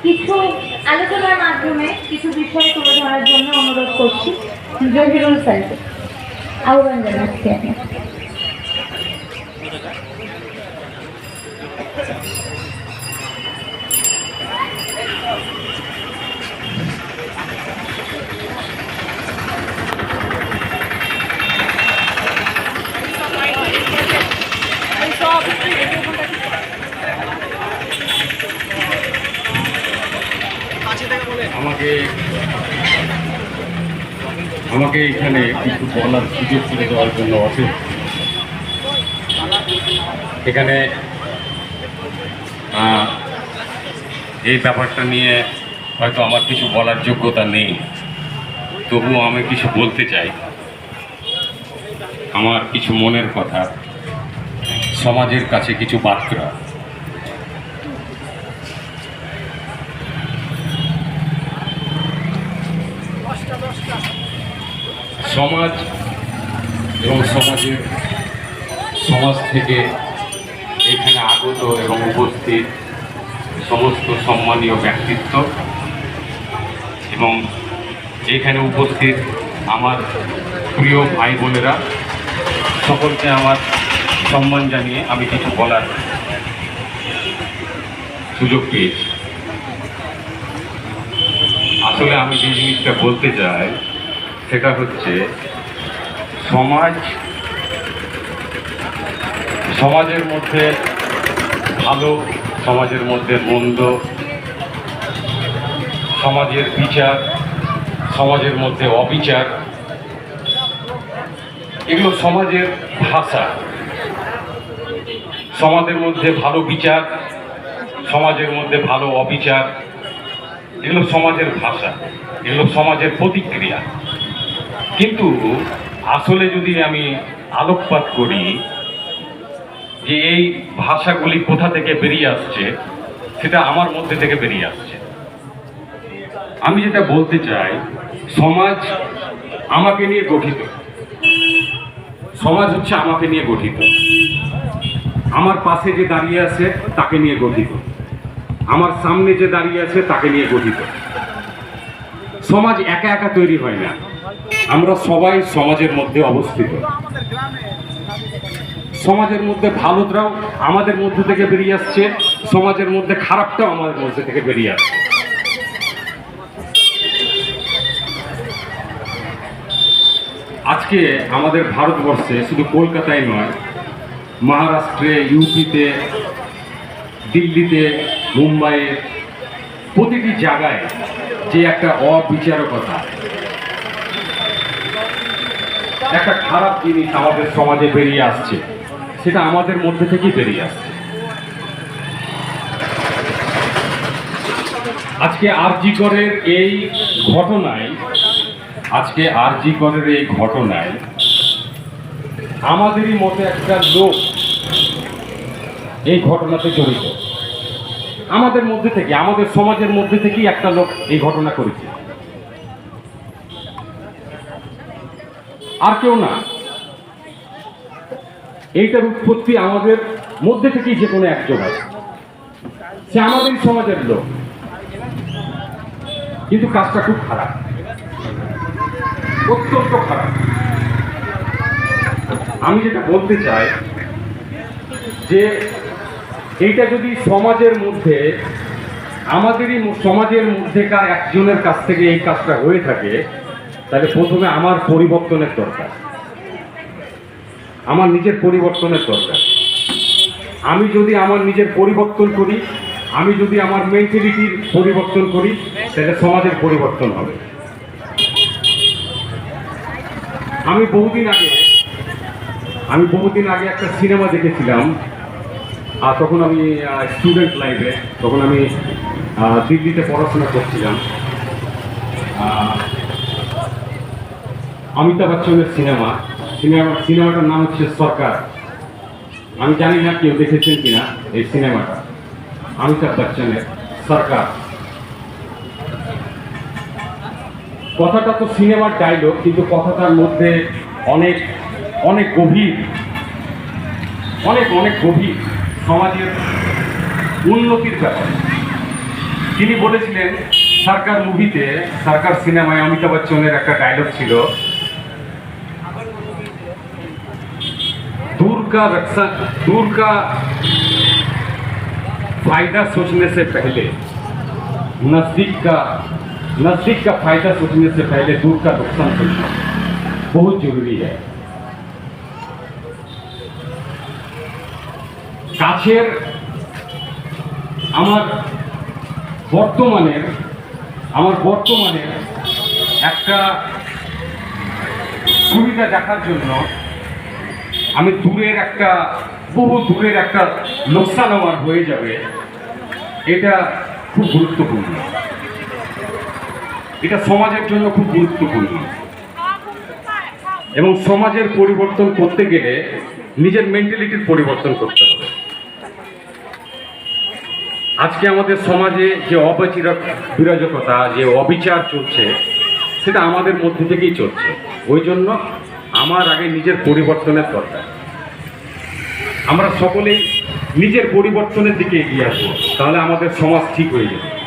কিছু আলোচনার মাধ্যমে কিছু বিষয় তুলে ধরার জন্য অনুরোধ করছি জহিরুল স্যারকে। আহ্বান জানাচ্ছি আমি। আমাকে এখানে কিছু বলার সুযোগ করে দেওয়ার জন্য আছে। এখানে এই ব্যাপারটা নিয়ে হয়তো আমার কিছু বলার যোগ্যতা নেই, তবুও আমি কিছু বলতে চাই। আমার কিছু মনের কথা, সমাজের কাছে কিছু বার্তা। সমাজ এবং সমাজ থেকে এখানে আগত এবং উপস্থিত সমস্ত সম্মানীয় ব্যক্তিত্ব এবং এখানে উপস্থিত আমার প্রিয় ভাই বোনেরা, সকলকে আমার সম্মান জানিয়ে আমি কিছু বলার সুযোগ পেয়েছি। আসলে আমি যে জিনিসটা বলতে চাই সেটা হচ্ছে সমাজের মধ্যে ভালো, সমাজের মধ্যে মন্দ, সমাজের বিচার, সমাজের মধ্যে অবিচার, এগুলো সমাজের ভাষা। সমাজের মধ্যে ভালো বিচার, সমাজের মধ্যে ভালো অবিচার, এগুলো সমাজের ভাষা, এগুলো সমাজের প্রতিক্রিয়া। কিন্তু আসলে যদি আমি আলোকপাত করি যে এই ভাষাগুলি কোথা থেকে বেরিয়ে আসছে, সেটা আমার মধ্যে থেকে বেরিয়ে আসছে। আমি যেটা বলতে চাই, সমাজ আমাকে নিয়ে গঠিত। সমাজ হচ্ছে আমাকে নিয়ে গঠিত। আমার পাশে যে দাঁড়িয়ে আছে তাকে নিয়ে গঠিত, আমার সামনে যে দাঁড়িয়ে আছে তাকে নিয়ে গঠিত। সমাজ একা একা তৈরি হয় না, আমরা সবাই সমাজের মধ্যে অবস্থিত। সমাজের মধ্যে ভালোটাও আমাদের মধ্যে থেকে বেরিয়ে আসছে, সমাজের মধ্যে খারাপটাও আমাদের মধ্যে থেকে বেরিয়ে আসছে। আজকে আমাদের ভারতবর্ষে শুধু কলকাতায় নয়, মহারাষ্ট্রে, ইউপিতে, দিল্লিতে, মুম্বাইয়ে, প্রতিটি জায়গায় যে একটা অবিচারকতা, একটা খারাপ জিনিস আমাদের সমাজে বেরিয়ে আসছে, সেটা আমাদের মধ্যে থেকেই বেরিয়ে আসছে। আজকে আরজিকরের এই ঘটনায় আমাদেরই মতো একটা লোক এই ঘটনাতে জড়িত। আমাদের মধ্যে থেকে, আমাদের সমাজের মধ্যে থেকেই একটা লোক এই ঘটনা করেছে, আর কেউ না। এইটার উৎপত্তি আমাদের মধ্যে থেকেই যে কোনো একজন আছে, সে আমাদের সমাজের লোক, কিন্তু কাজটা খুব খারাপ, অত্যন্ত খারাপ। আমি যেটা বলতে চাই যে এইটা যদি সমাজের মধ্যে, আমাদেরই সমাজের মধ্যেকার একজনের কাছ থেকে এই কাজটা হয়ে থাকে, তাহলে প্রথমে আমার পরিবর্তনের দরকার, আমার নিজের পরিবর্তনের দরকার। আমি যদি আমার নিজের পরিবর্তন করি, আমি যদি আমার মেন্টালিটির পরিবর্তন করি, তাহলে সমাজের পরিবর্তন হবে। আমি বহুদিন আগে একটা সিনেমা দেখেছিলাম, আর তখন আমি স্টুডেন্ট লাইফে, তখন আমি দিল্লিতে পড়াশোনা করছিলাম। অমিতাভ বচ্চনের সিনেমাটার নাম হচ্ছে সরকার। আমি জানি না কেউ দেখেছেন কিনা এই সিনেমাটা, অমিতাভ বচ্চনের সরকার। কথাটা তো সিনেমার ডায়লগ, কিন্তু কথাটার মধ্যে অনেক অনেক গভীর, অনেক গভীর সমাজের উন্নতির ব্যাপার। তিনি বলেছিলেন সরকার মুভিতে, সরকার সিনেমায় অমিতাভ বচ্চনের একটা ডায়লগ ছিল, दूर का फायदा सोचने से पहले नजदीक का फायदा सोचने से पहले दूर का नुकसान सोचना बहुत जरूरी है। কাছের আমার বর্তমানের একটা সুবিধা দেখার জন্য আমি বহু দূরের একটা লোকসান আমার হয়ে যাবে, এটা খুব গুরুত্বপূর্ণ, এটা সমাজের জন্য খুব গুরুত্বপূর্ণ। এবং সমাজের পরিবর্তন করতে গেলে নিজের মেন্টালিটির পরিবর্তন করতে হবে। আজকে আমাদের সমাজে যে বিরাজকতা, যে অবিচার চলছে, সেটা আমাদের মধ্যে থেকেই চলছে। ওই জন্য আমার আগে নিজের পরিবর্তনের দরকার। আমরা সকলেই নিজের পরিবর্তনের দিকে এগিয়ে আসবো, তাহলে আমাদের সমাজ ঠিক হয়ে যাবে।